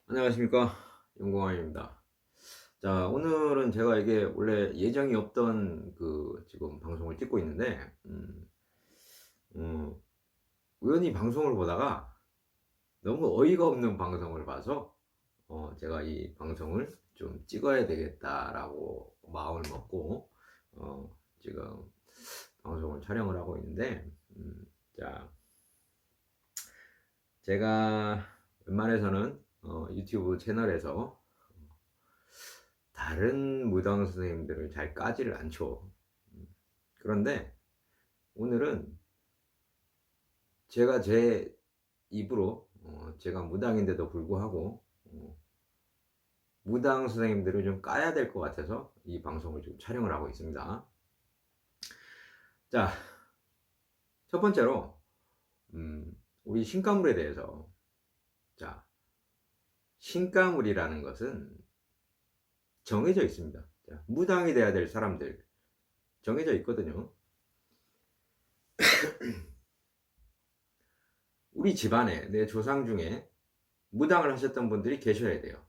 안녕하십니까, 용공환입니다. 자, 오늘은 제가 이게 원래 예정이 없던 지금 방송을 찍고 있는데, 어, 우연히 방송을 보다가 너무 어이가 없는 방송을 봐서 제가 이 방송을 좀 찍어야 되겠다라고 마음을 먹고 지금 방송을 촬영을 하고 있는데, 자, 제가 웬만해서는 유튜브 채널에서 다른 무당 선생님들을 잘 까지를 않죠. 그런데 오늘은 제가 제 입으로 제가 무당인데도 불구하고 무당 선생님들을 좀 까야 될 것 같아서 이 방송을 좀 촬영을 하고 있습니다. 자, 첫 번째로 우리 신가물에 대해서, 자, 신가물이라는 것은 정해져 있습니다. 자, 무당이 돼야 될 사람들 정해져 있거든요. 우리 집안에 내 조상 중에 무당을 하셨던 분들이 계셔야 돼요.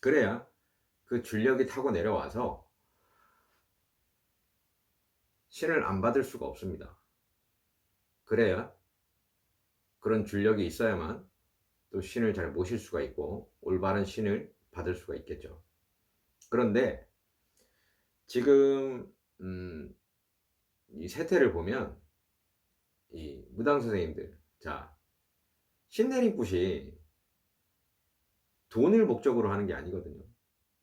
그래야 그 줄력이 타고 내려와서 신을 안 받을 수가 없습니다. 그래야 그런 줄력이 있어야만 또 신을 잘 모실 수가 있고 올바른 신을 받을 수가 있겠죠. 그런데 지금 이 세태를 보면 이 무당 선생님들, 자, 신내림굿이 돈을 목적으로 하는 게 아니거든요.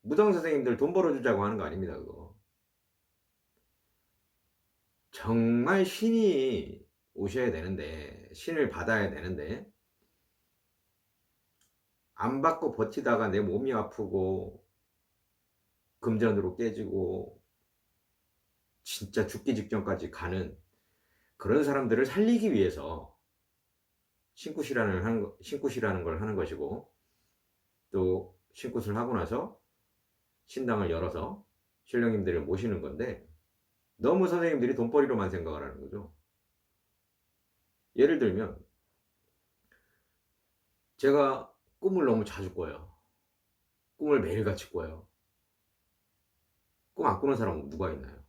무당 선생님들 돈 벌어주자고 하는 거 아닙니다. 그거 정말 신이 오셔야 되는데, 신을 받아야 되는데 안 받고 버티다가 내 몸이 아프고 금전으로 깨지고 진짜 죽기 직전까지 가는 그런 사람들을 살리기 위해서 신굿이라는 걸 하는 것이고, 또 신굿을 하고 나서 신당을 열어서 신령님들을 모시는 건데, 너무 선생님들이 돈벌이로만 생각을 하는 거죠. 예를 들면 제가 꿈을 너무 자주 꿔요. 꿈을 매일같이 꿔요. 꿈 안 꾸는 사람은 누가 있나요?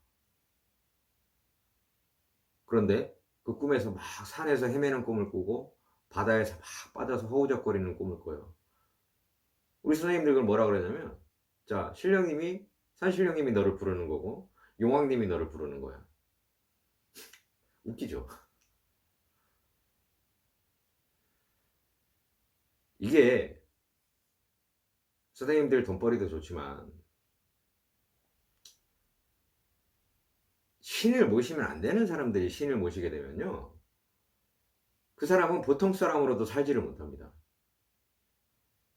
그런데 그 꿈에서 막 산에서 헤매는 꿈을 꾸고 바다에서 막 빠져서 허우적거리는 꿈을 꿔요. 우리 선생님들 그걸 뭐라 그러냐면, 자, 산신령님이 너를 부르는 거고 용왕님이 너를 부르는 거야. 웃기죠? 이게 선생님들 돈벌이도 좋지만 신을 모시면 안 되는 사람들이 신을 모시게 되면요, 그 사람은 보통 사람으로도 살지를 못합니다.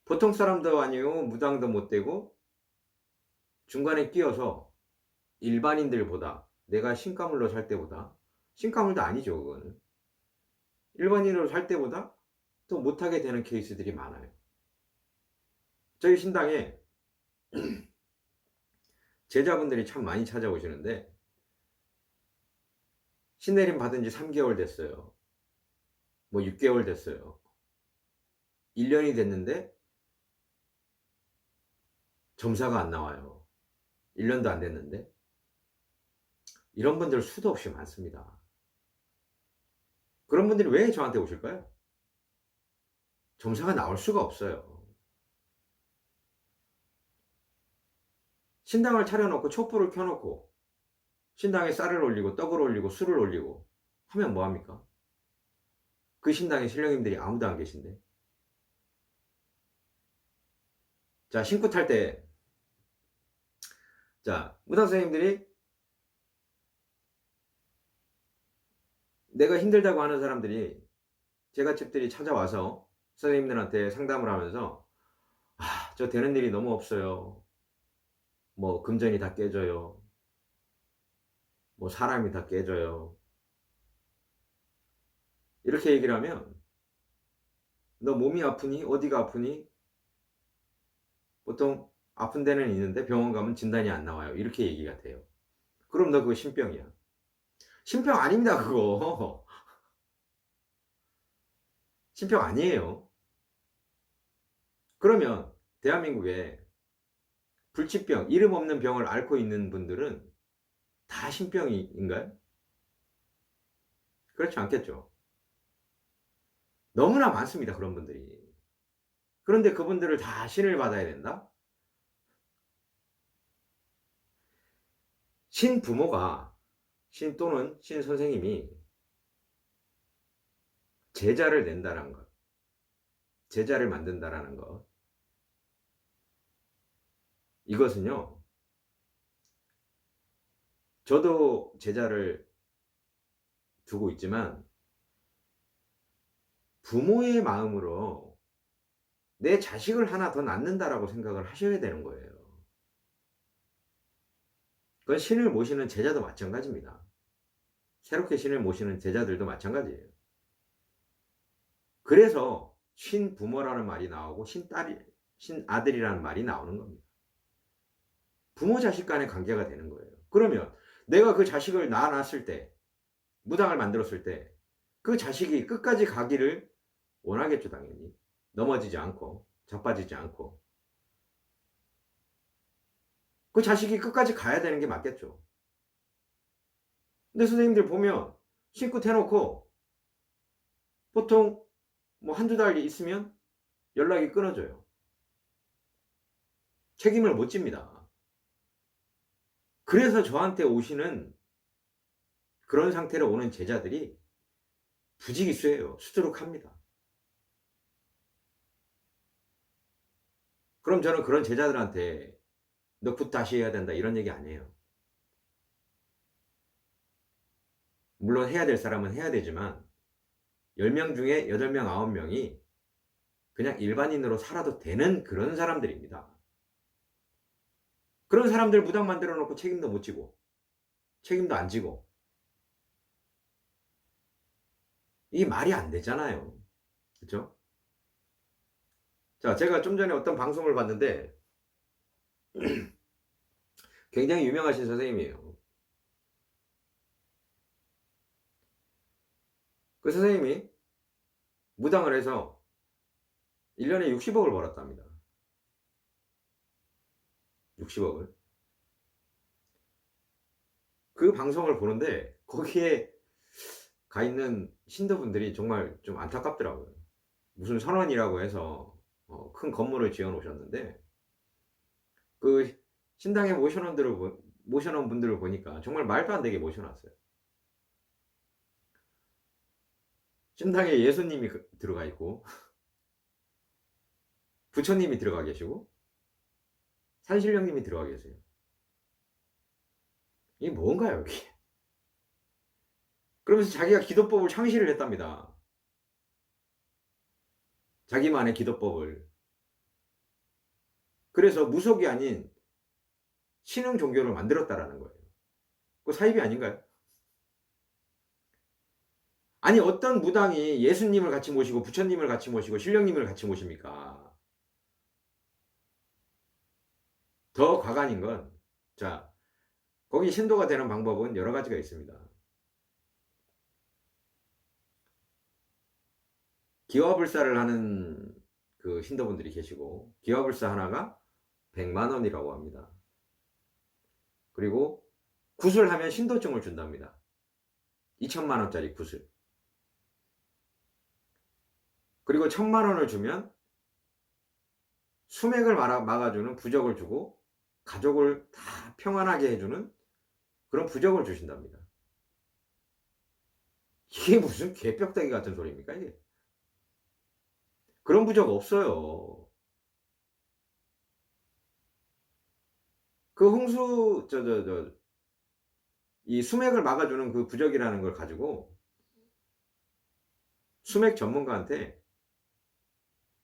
보통 사람도 아니고 무당도 못 되고 중간에 끼어서 일반인들보다, 내가 신가물로 살 때보다, 신가물도 아니죠 그거는, 일반인으로 살 때보다 더 못하게 되는 케이스들이 많아요. 저희 신당에 제자분들이 참 많이 찾아오시는데, 신내림 받은 지 3개월 됐어요. 뭐 6개월 됐어요. 1년이 됐는데 점사가 안 나와요. 1년도 안 됐는데. 이런 분들 수도 없이 많습니다. 그런 분들이 왜 저한테 오실까요? 점사가 나올 수가 없어요. 신당을 차려놓고 촛불을 켜놓고 신당에 쌀을 올리고 떡을 올리고 술을 올리고 하면 뭐합니까? 그 신당에 신령님들이 아무도 안 계신데. 자, 신고 탈 때, 자, 무당 선생님들이 내가 힘들다고 하는 사람들이, 제갓집들이 찾아와서 선생님들한테 상담을 하면서, 저 되는 일이 너무 없어요. 뭐 금전이 다 깨져요. 뭐 사람이 다 깨져요. 이렇게 얘기를 하면, 너 몸이 아프니? 어디가 아프니? 보통 아픈 데는 있는데 병원 가면 진단이 안 나와요. 이렇게 얘기가 돼요. 그럼 너 그거 신병이야. 신병 아닙니다 그거. 신병 아니에요. 그러면 대한민국에 불치병, 이름 없는 병을 앓고 있는 분들은 다 신병인가요? 그렇지 않겠죠. 너무나 많습니다, 그런 분들이. 그런데 그분들을 다 신을 받아야 된다? 신부모가, 신 또는 신 선생님이 제자를 낸다는 것, 제자를 만든다라는 것, 이것은요, 저도 제자를 두고 있지만 부모의 마음으로 내 자식을 하나 더 낳는다라고 생각을 하셔야 되는 거예요. 그건 신을 모시는 제자도 마찬가지입니다. 새롭게 신을 모시는 제자들도 마찬가지예요. 그래서 신부모라는 말이 나오고 신아들이라는 말이 나오는 겁니다. 부모 자식 간의 관계가 되는 거예요. 그러면 내가 그 자식을 낳아놨을 때, 무당을 만들었을 때 그 자식이 끝까지 가기를 원하겠죠, 당연히. 넘어지지 않고 자빠지지 않고. 그 자식이 끝까지 가야 되는 게 맞겠죠. 근데 선생님들 보면 신고 해놓고 보통 뭐 한두 달 있으면 연락이 끊어져요. 책임을 못 집니다. 그래서 저한테 오시는, 그런 상태로 오는 제자들이 부지기수예요. 수두룩합니다. 그럼 저는 그런 제자들한테 너 굿 다시 해야 된다 이런 얘기 아니에요. 물론 해야 될 사람은 해야 되지만 10명 중에 8명, 9명이 그냥 일반인으로 살아도 되는 그런 사람들입니다. 그런 사람들 무당 만들어 놓고 책임도 못 지고 책임도 안 지고, 이게 말이 안 되잖아요. 그렇죠? 자, 제가 좀 전에 어떤 방송을 봤는데 굉장히 유명하신 선생님이에요. 그 선생님이 무당을 해서 1년에 60억을 벌었답니다. 60억을. 그 방송을 보는데 거기에 가 있는 신도분들이 정말 좀 안타깝더라고요. 무슨 선원이라고 해서 큰 건물을 지어 놓으셨는데 그 신당에 모셔놓은 분들을 보니까 정말 말도 안 되게 모셔놨어요. 신당에 예수님이 들어가 있고 부처님이 들어가 계시고 산신령님이 들어가 계세요. 이게 뭔가요, 이게? 그러면서 자기가 기도법을 창시를 했답니다. 자기만의 기도법을. 그래서 무속이 아닌 신흥 종교를 만들었다라는 거예요. 그 사입이 아닌가요? 아니, 어떤 무당이 예수님을 같이 모시고 부처님을 같이 모시고 신령님을 같이 모십니까? 더 과간인 건, 자, 거기 신도가 되는 방법은 여러 가지가 있습니다. 기와불사를 하는 그 신도분들이 계시고, 기와불사 하나가 100만 원이라고 합니다. 그리고 구슬하면 신도증을 준답니다. 2천만 원짜리 구슬. 그리고 1,000만 원을 주면 수맥을 막아주는 부적을 주고 가족을 다 평안하게 해주는 그런 부적을 주신답니다. 이게 무슨 개벽다기 같은 소리입니까, 이게? 그런 부적 없어요. 그 이 수맥을 막아주는 그 부적이라는 걸 가지고 수맥 전문가한테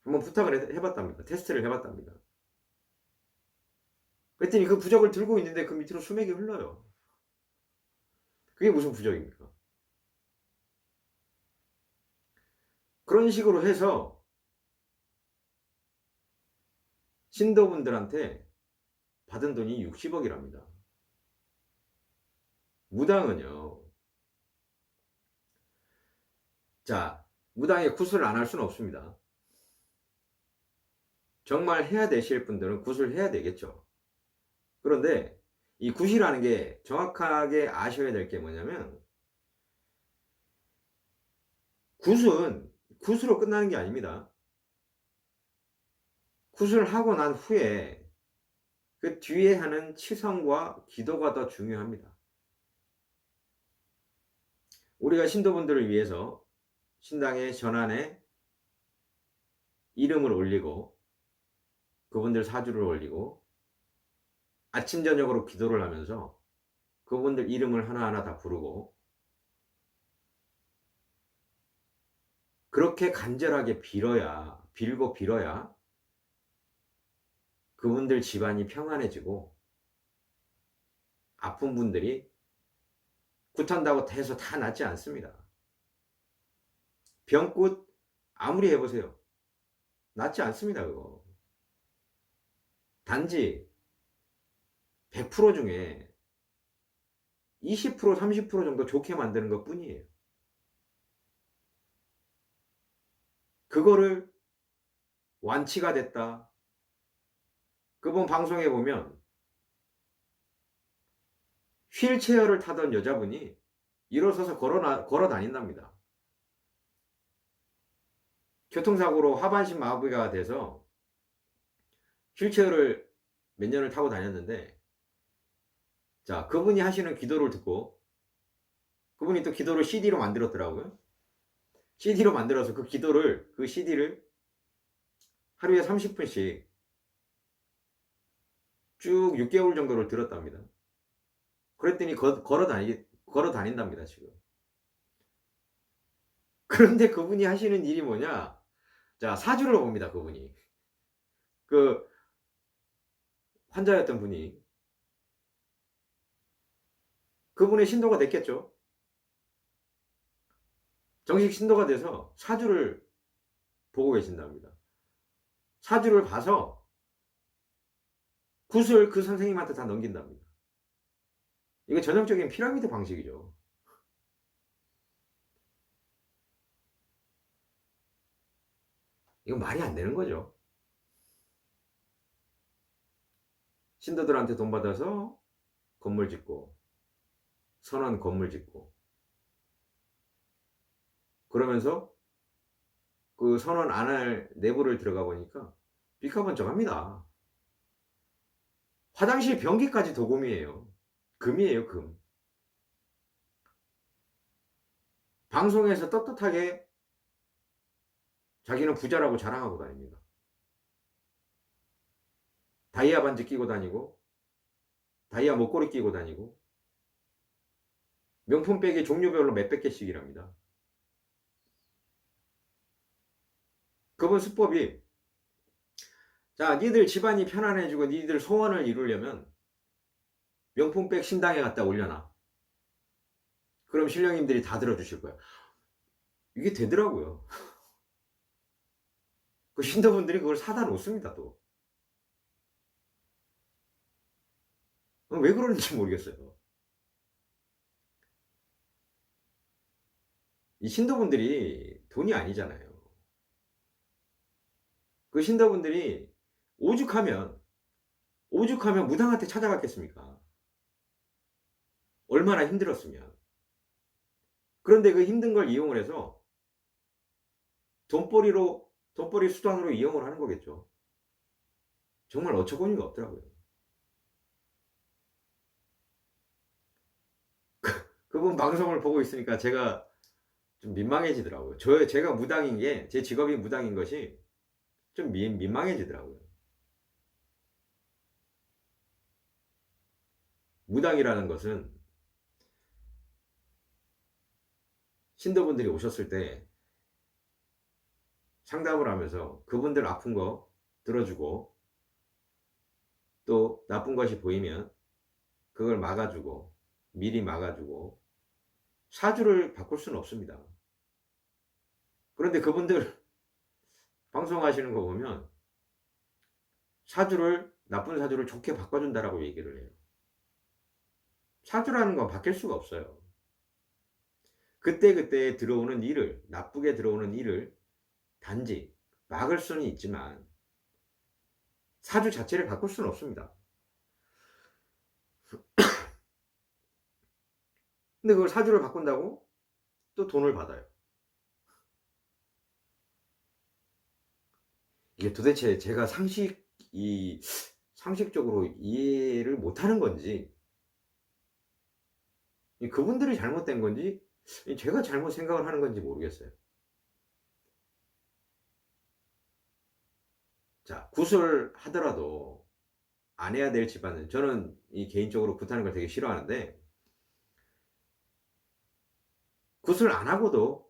한번 부탁을 해봤답니다. 테스트를 해봤답니다. 그랬더니 그 부적을 들고 있는데 그 밑으로 수맥이 흘러요. 그게 무슨 부적입니까? 그런 식으로 해서 신도분들한테 받은 돈이 60억이랍니다. 무당은요. 자, 무당에 구슬을 안 할 수는 없습니다. 정말 해야 되실 분들은 굿을 해야 되겠죠. 그런데 이 굿이라는 게 정확하게 아셔야 될 게 뭐냐면, 굿은 굿으로 끝나는 게 아닙니다. 굿을 하고 난 후에 그 뒤에 하는 치성과 기도가 더 중요합니다. 우리가 신도분들을 위해서 신당의 전안에 이름을 올리고 그분들 사주를 올리고 아침 저녁으로 기도를 하면서 그분들 이름을 하나하나 다 부르고 그렇게 간절하게 빌어야 그분들 집안이 평안해지고, 아픈 분들이 굿한다고 해서 다 낫지 않습니다. 병굿 아무리 해보세요. 낫지 않습니다, 그거. 단지 100% 중에 20%, 30% 정도 좋게 만드는 것 뿐이에요. 그거를 완치가 됐다. 그분 방송에 보면 휠체어를 타던 여자분이 일어서서 걸어 다닌답니다. 교통사고로 하반신 마비가 돼서 휠체어를 몇 년을 타고 다녔는데, 자, 그분이 하시는 기도를 듣고 그분이 또 기도를 CD로 만들었더라고요. CD로 만들어서 그 CD를 하루에 30분씩 쭉 6개월 정도를 들었답니다. 그랬더니 걸어 다닌답니다, 지금. 그런데 그분이 하시는 일이 뭐냐? 자, 사주를 봅니다, 그분이. 그 환자였던 분이. 그분의 신도가 됐겠죠. 정식 신도가 돼서 사주를 보고 계신답니다. 사주를 봐서 굿을 그 선생님한테 다 넘긴답니다. 이게 전형적인 피라미드 방식이죠. 이건 말이 안 되는 거죠. 신도들한테 돈 받아서 건물 짓고, 선한 건물 짓고, 그러면서 그 선원 안을 내부를 들어가 보니까 삐까번쩍합니다. 화장실 변기까지 도금이에요. 금이에요, 금. 방송에서 떳떳하게 자기는 부자라고 자랑하고 다닙니다. 다이아 반지 끼고 다니고, 다이아 목걸이 끼고 다니고, 명품백이 종류별로 몇백 개씩이랍니다. 그분 수법이, 자, 니들 집안이 편안해지고 니들 소원을 이루려면 명품백 신당에 갖다 올려놔. 그럼 신령님들이 다 들어주실 거야. 이게 되더라고요. 그 신도분들이 그걸 사다 놓습니다, 또. 왜 그러는지 모르겠어요. 이 신도분들이 돈이 아니잖아요. 그 신도분들이 오죽하면 무당한테 찾아갔겠습니까? 얼마나 힘들었으면. 그런데 그 힘든 걸 이용을 해서 돈벌이 수단으로 이용을 하는 거겠죠. 정말 어처구니가 없더라고요. 그분 방송을 보고 있으니까 제가 좀 민망해지더라고요. 제가 무당인 게, 제 직업이 무당인 것이 좀 민망해지더라고요. 무당이라는 것은 신도분들이 오셨을 때 상담을 하면서 그분들 아픈 거 들어주고, 또 나쁜 것이 보이면 그걸 막아주고, 미리 막아주고, 사주를 바꿀 수는 없습니다. 그런데 그분들 방송하시는 거 보면 나쁜 사주를 좋게 바꿔준다라고 얘기를 해요. 사주라는 건 바뀔 수가 없어요. 그때그때 들어오는 일을, 나쁘게 들어오는 일을 단지 막을 수는 있지만 사주 자체를 바꿀 수는 없습니다. 근데 그걸 사주를 바꾼다고 또 돈을 받아요. 이게 도대체 제가 상식적으로 이해를 못하는 건지, 그분들이 잘못된 건지, 제가 잘못 생각을 하는 건지 모르겠어요. 자, 구술하더라도 안 해야 될 집안은, 저는 개인적으로 굿하는 걸 되게 싫어하는데, 굿을 안 하고도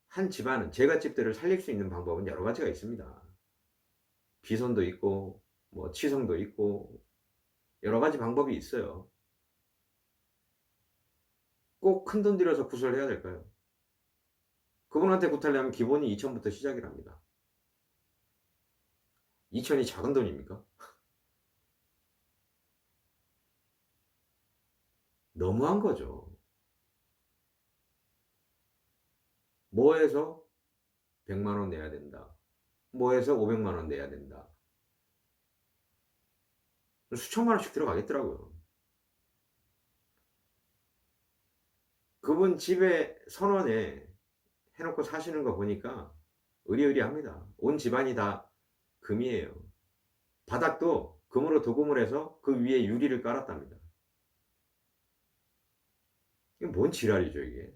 한 집안은, 제갓집들을 살릴 수 있는 방법은 여러 가지가 있습니다. 비선도 있고 뭐 치성도 있고 여러 가지 방법이 있어요. 꼭 큰 돈 들여서 굿을 해야 될까요? 그분한테 굿하려면 기본이 2천부터 시작이랍니다. 2천이 작은 돈입니까? 너무한 거죠. 뭐 해서 100만 원 내야 된다, 뭐 해서 500만 원 내야 된다, 수천만 원씩 들어가겠더라고요. 그분 집에 선원에 해놓고 사시는 거 보니까 의리의리합니다. 온 집안이 다 금이에요. 바닥도 금으로 도금을 해서 그 위에 유리를 깔았답니다. 이게 뭔 지랄이죠 이게.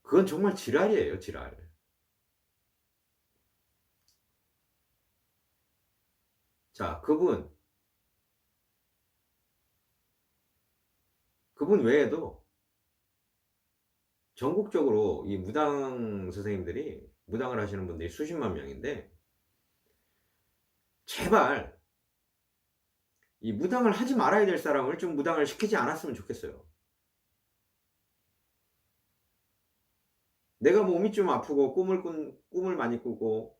그건 정말 지랄이에요, 지랄. 자, 그분 외에도 전국적으로 이 무당 선생님들이, 무당을 하시는 분들이 수십만 명인데, 제발 이 무당을 하지 말아야 될 사람을 좀 무당을 시키지 않았으면 좋겠어요. 내가 몸이 좀 아프고 꿈을 많이 꾸고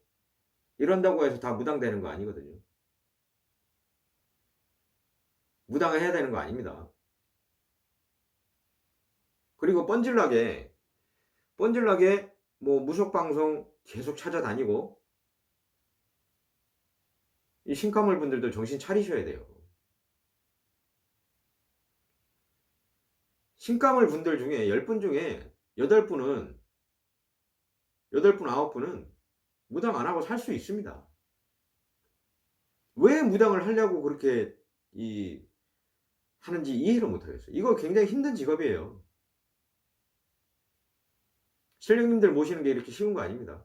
이런다고 해서 다 무당 되는 거 아니거든요. 무당을 해야 되는 거 아닙니다. 그리고 뻔질나게 뭐 무속방송 계속 찾아다니고, 이 신가물 분들도 정신 차리셔야 돼요. 신가물 분들 중에 10분 중에 8분은 9분은 무당 안 하고 살 수 있습니다. 왜 무당을 하려고 그렇게 하는지 이해를 못 하겠어요. 이거 굉장히 힘든 직업이에요. 신령님들 모시는 게 이렇게 쉬운 거 아닙니다.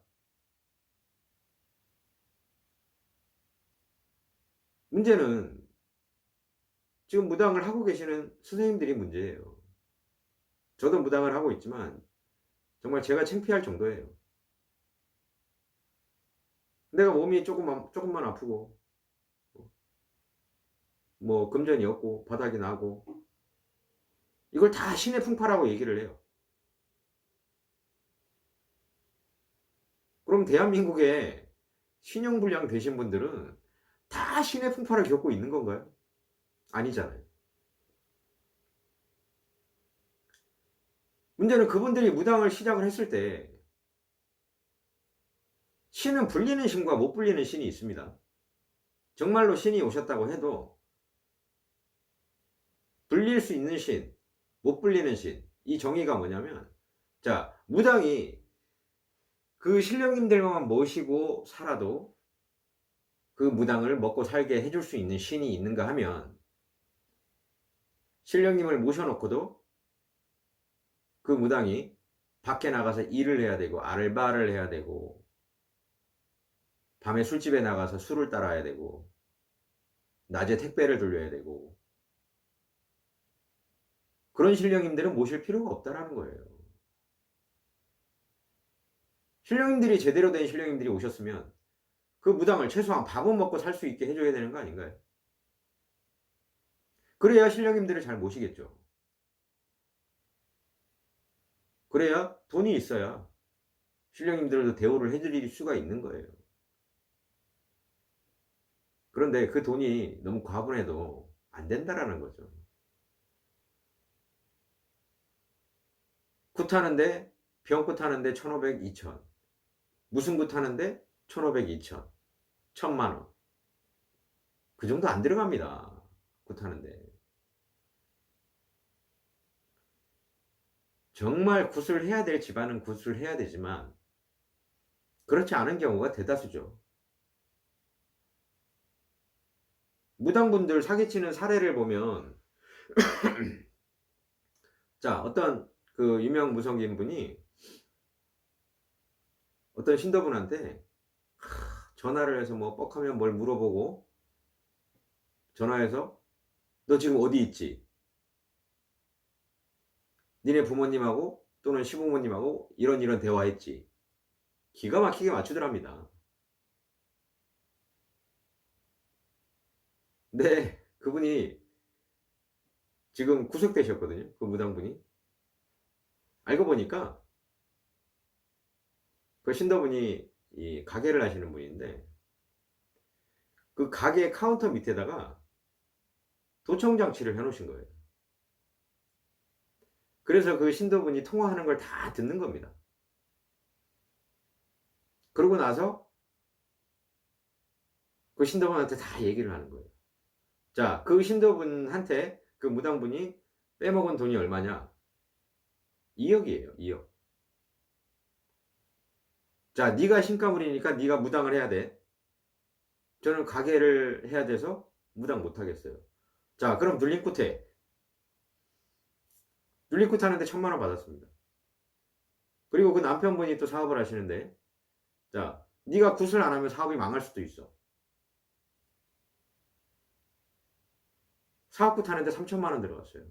문제는 지금 무당을 하고 계시는 선생님들이 문제예요. 저도 무당을 하고 있지만 정말 제가 창피할 정도예요. 내가 몸이 조금만 아프고 뭐 금전이 없고 바닥이 나고 이걸 다 신의 풍파라고 얘기를 해요. 그럼 대한민국에 신용불량 되신 분들은 다 신의 풍파를 겪고 있는 건가요? 아니잖아요. 문제는 그분들이 무당을 시작을 했을 때 신은 불리는 신과 못 불리는 신이 있습니다. 정말로 신이 오셨다고 해도 불릴 수 있는 신, 못 불리는 신, 이 정의가 뭐냐면, 자, 무당이 그 신령님들만 모시고 살아도 그 무당을 먹고 살게 해줄 수 있는 신이 있는가 하면, 신령님을 모셔놓고도 그 무당이 밖에 나가서 일을 해야 되고 알바를 해야 되고 밤에 술집에 나가서 술을 따라야 되고 낮에 택배를 돌려야 되고, 그런 신령님들은 모실 필요가 없다라는 거예요. 신령님들이 제대로 된 신령님들이 오셨으면 그 무당을 최소한 밥은 먹고 살 수 있게 해줘야 되는 거 아닌가요? 그래야 신령님들을 잘 모시겠죠. 그래야 돈이 있어야 신령님들도 대우를 해드릴 수가 있는 거예요. 그런데 그 돈이 너무 과분해도 안 된다라는 거죠. 굿 타는데 병굿 타는데 1,500, 2,000. 무슨 굿 타는데 1,500, 2,000. 1,000만 원. 그 정도 안 들어갑니다. 굿 타는데. 정말 굿을 해야 될 집안은 굿을 해야 되지만 그렇지 않은 경우가 대다수죠. 무당분들 사기치는 사례를 보면 자, 어떤 그 유명 무속인 분이 어떤 신도분한테 전화를 해서 뭐 뻑하면 뭘 물어보고 전화해서 너 지금 어디 있지? 니네 부모님하고 또는 시부모님하고 이런 대화했지. 기가 막히게 맞추더랍니다. 근데 그분이 지금 구속되셨거든요. 그 무당분이. 알고 보니까 그 신도분이 이 가게를 하시는 분인데 그 가게 카운터 밑에다가 도청 장치를 해 놓으신 거예요. 그래서 그 신도분이 통화하는 걸 다 듣는 겁니다. 그러고 나서 그 신도분한테 다 얘기를 하는 거예요. 자, 그 신도분한테 그 무당분이 빼먹은 돈이 얼마냐? 2억이에요. 2억. 자, 네가 신가물이니까 네가 무당을 해야 돼. 저는 가게를 해야 돼서 무당 못 하겠어요. 자, 그럼 눌림굿해. 눌림굿 하는데 1,000만 원 받았습니다. 그리고 그 남편분이 또 사업을 하시는데 자, 네가 굿을 안 하면 사업이 망할 수도 있어. 사업굿 하는데 3,000만 원 들어갔어요.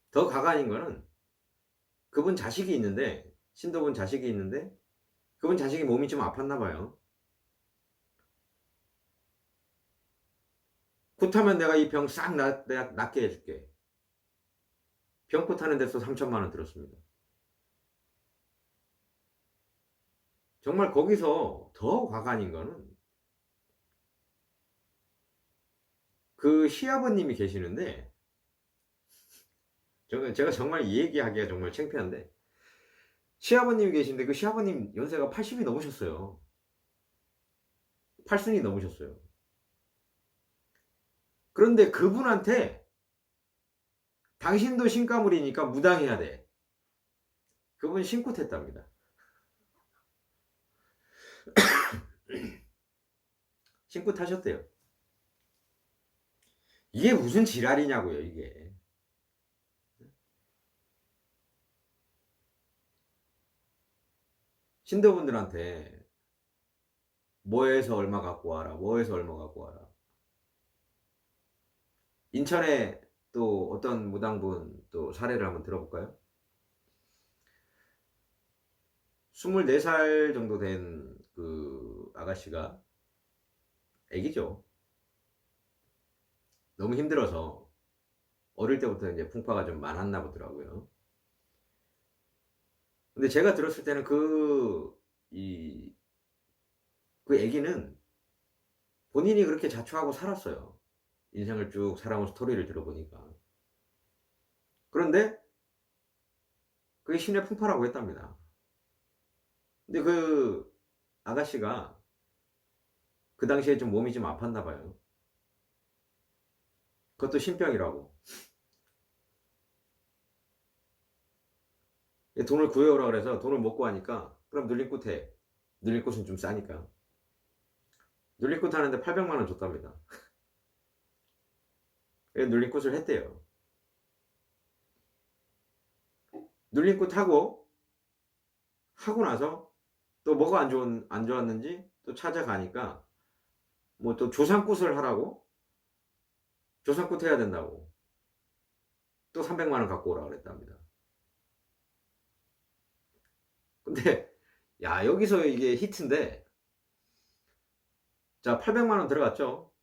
더 가관인 거는 그분 자식이 있는데 신도분 자식이 있는데 그분 자식이 몸이 좀 아팠나 봐요. 굿하면 내가 이 병 싹 낫게 해줄게. 병굿 하는 데서 3,000만 원 들었습니다. 정말 거기서 더 과간인 거는 그 시아버님이 계시는데 제가 정말 이 얘기하기가 정말 창피한데 시아버님이 계신데 그 시아버님 연세가 80이 넘으셨어요. 8순이 넘으셨어요. 그런데 그분한테 당신도 신가물이니까 무당해야 돼. 그분 신굿했답니다. 신굿하셨대요. 이게 무슨 지랄이냐고요, 이게. 신도분들한테 뭐해서 얼마 갖고 와라, 뭐해서 얼마 갖고 와라. 인천에 또 어떤 무당분 또 사례를 한번 들어볼까요? 24살 정도 된 그 아가씨가 애기죠. 너무 힘들어서 어릴 때부터 이제 풍파가 좀 많았나 보더라고요. 근데 제가 들었을 때는 그 애기는 본인이 그렇게 자초하고 살았어요. 인생을 쭉 살아온 스토리를 들어보니까. 그런데 그게 신의 풍파라고 했답니다. 근데 그 아가씨가 그 당시에 좀 몸이 좀 아팠나 봐요. 그것도 신병이라고. 돈을 구해오라 그래서 돈을 못 구하니까 그럼 눌림굿 해. 눌림굿은 좀 싸니까. 눌림굿 하는데 800만 원 줬답니다. 눌림굿을 했대요. 눌림굿 하고 나서 또 뭐가 안 좋았는지 또 찾아가니까 뭐 또 조상굿을 하라고 조상굿 해야 된다고 또 300만 원 갖고 오라 그랬답니다. 근데 야, 여기서 이게 히트인데 자, 800만 원 들어갔죠.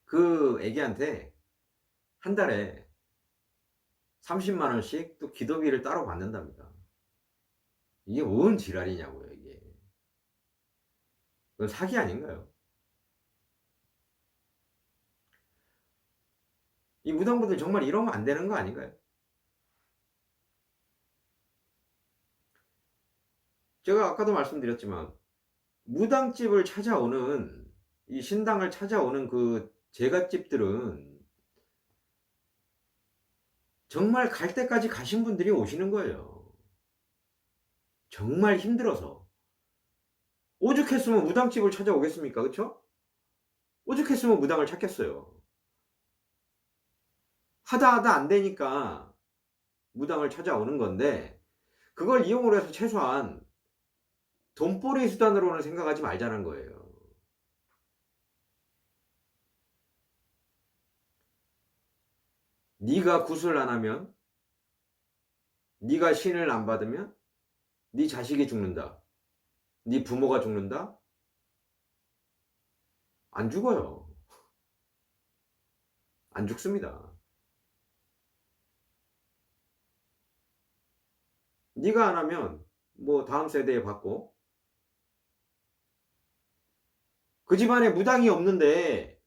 그 애기한테 한 달에 30만 원씩 또 기도비를 따로 받는답니다. 이게 뭔 지랄이냐고요, 이게. 그건, 네, 사기 아닌가요? 이 무당분들 정말 이러면 안 되는 거 아닌가요? 제가 아까도 말씀드렸지만 무당집을 찾아오는 이 신당을 찾아오는 그 제갓집들은 정말 갈 때까지 가신 분들이 오시는 거예요. 정말 힘들어서. 오죽했으면 무당집을 찾아오겠습니까? 그쵸? 오죽했으면 무당을 찾겠어요. 하다 안 되니까 무당을 찾아오는 건데 그걸 이용을 해서 최소한 돈벌이 수단으로는 생각하지 말자는 거예요. 네가 굿을 안 하면, 네가 신을 안 받으면 네 자식이 죽는다. 네 부모가 죽는다? 안 죽어요. 안 죽습니다. 네가 안 하면 뭐 다음 세대에 받고 그 집안에 무당이 없는데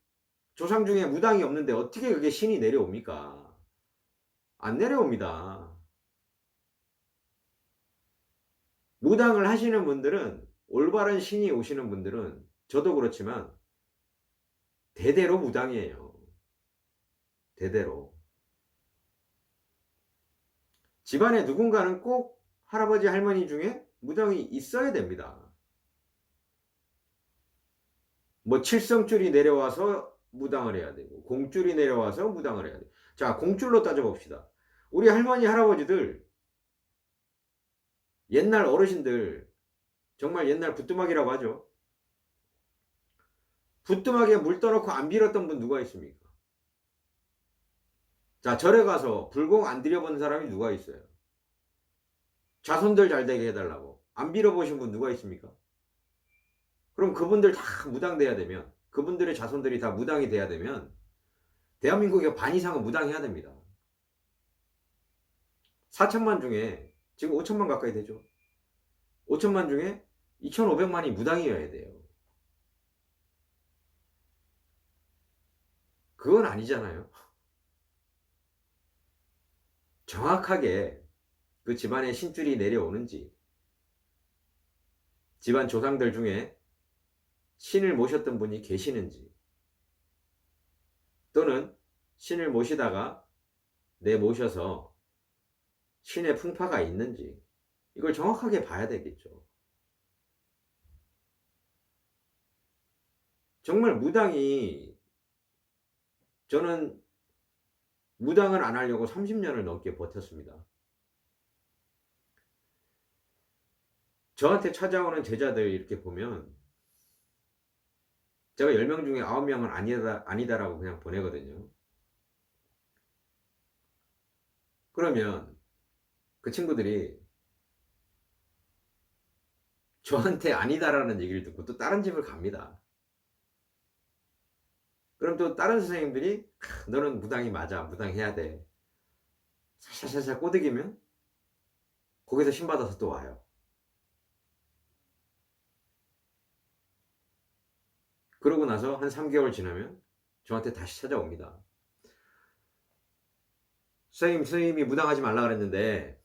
조상 중에 무당이 없는데 어떻게 그게 신이 내려옵니까? 안 내려옵니다. 무당을 하시는 분들은 올바른 신이 오시는 분들은 저도 그렇지만 대대로 무당이에요. 대대로. 집안에 누군가는 꼭 할아버지 할머니 중에 무당이 있어야 됩니다. 뭐 칠성줄이 내려와서 무당을 해야 되고 공줄이 내려와서 무당을 해야 돼. 자, 공줄로 따져봅시다. 우리 할머니 할아버지들 옛날 어르신들 정말 옛날 부뚜막이라고 하죠. 부뚜막에 물 떠놓고 안 빌었던 분 누가 있습니까? 자, 절에 가서 불공 안 들여본 사람이 누가 있어요? 자손들 잘 되게 해달라고 안 빌어보신 분 누가 있습니까? 그럼 그분들 다 무당돼야 되면 그분들의 자손들이 다 무당이 돼야 되면 대한민국의 반 이상은 무당해야 됩니다. 4천만 중에 지금 5천만 가까이 되죠. 5천만 중에 2,500만이 무당이어야 돼요. 그건 아니잖아요. 정확하게 그 집안에 신줄이 내려오는지 집안 조상들 중에 신을 모셨던 분이 계시는지 또는 신을 모시다가 내모셔서 신의 풍파가 있는지 이걸 정확하게 봐야 되겠죠. 정말 무당이 저는 무당을 안 하려고 30년을 넘게 버텼습니다. 저한테 찾아오는 제자들 이렇게 보면 제가 10명 중에 9명은 아니다라고 그냥 보내거든요. 그러면 그 친구들이 저한테 아니다라는 얘기를 듣고 또 다른 집을 갑니다. 그럼 또 다른 선생님들이 너는 무당이 맞아. 무당해야 돼. 살살살살 꼬드기면 거기서 신받아서 또 와요. 그러고 나서 한 3개월 지나면 저한테 다시 찾아옵니다. 선생님이 무당하지 말라 그랬는데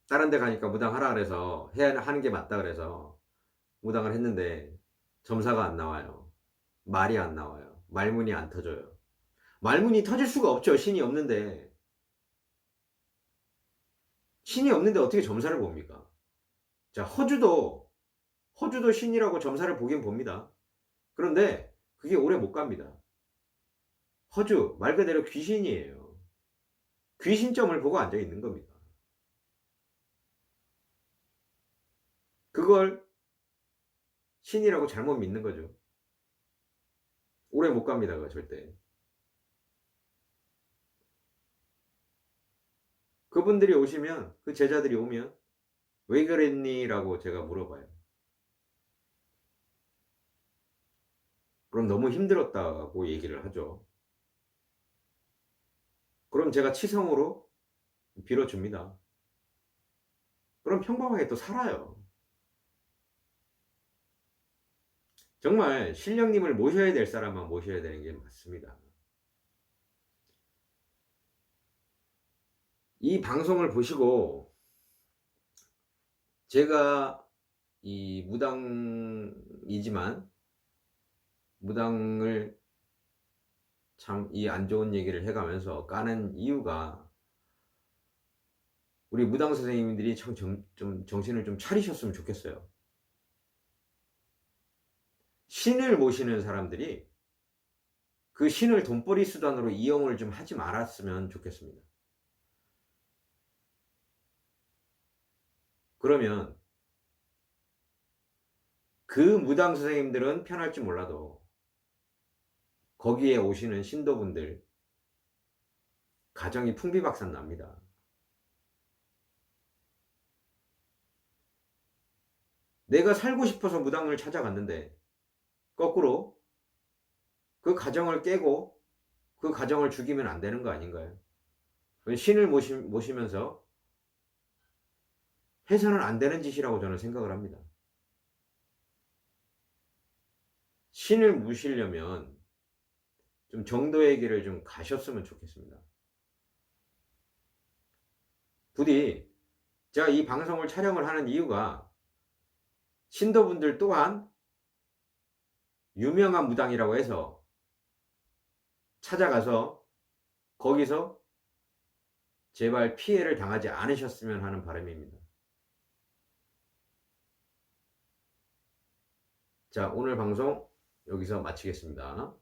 다른 데 가니까 무당하라 그래서 하는 게 맞다 그래서 무당을 했는데 점사가 안 나와요. 말이 안 나와요. 말문이 안 터져요. 말문이 터질 수가 없죠. 신이 없는데. 신이 없는데 어떻게 점사를 봅니까? 자, 허주도 신이라고 점사를 보긴 봅니다. 그런데 그게 오래 못 갑니다. 허주, 말 그대로 귀신이에요. 귀신점을 보고 앉아 있는 겁니다. 그걸 신이라고 잘못 믿는 거죠. 오래 못 갑니다. 그거 절대. 그분들이 오시면 그 제자들이 오면 왜 그랬니? 라고 제가 물어봐요. 그럼 너무 힘들었다고 얘기를 하죠. 그럼 제가 치성으로 빌어줍니다. 그럼 평범하게 또 살아요. 정말 신령님을 모셔야 될 사람만 모셔야 되는 게 맞습니다. 이 방송을 보시고 제가 이 무당이지만 무당을 참 이 안 좋은 얘기를 해 가면서 까는 이유가 우리 무당 선생님들이 참 좀 정신을 좀 차리셨으면 좋겠어요. 신을 모시는 사람들이 그 신을 돈벌이 수단으로 이용을 좀 하지 말았으면 좋겠습니다. 그러면 그 무당 선생님들은 편할지 몰라도 거기에 오시는 신도분들 가정이 풍비박산 납니다. 내가 살고 싶어서 무당을 찾아갔는데 거꾸로 그 가정을 깨고 그 가정을 죽이면 안 되는 거 아닌가요? 신을 모시면서 해서는 안 되는 짓이라고 저는 생각을 합니다. 신을 모시려면 좀 정도의 길을 좀 가셨으면 좋겠습니다. 부디 제가 이 방송을 촬영을 하는 이유가 신도분들 또한 유명한 무당이라고 해서 찾아가서 거기서 제발 피해를 당하지 않으셨으면 하는 바람입니다. 자, 오늘 방송 여기서 마치겠습니다.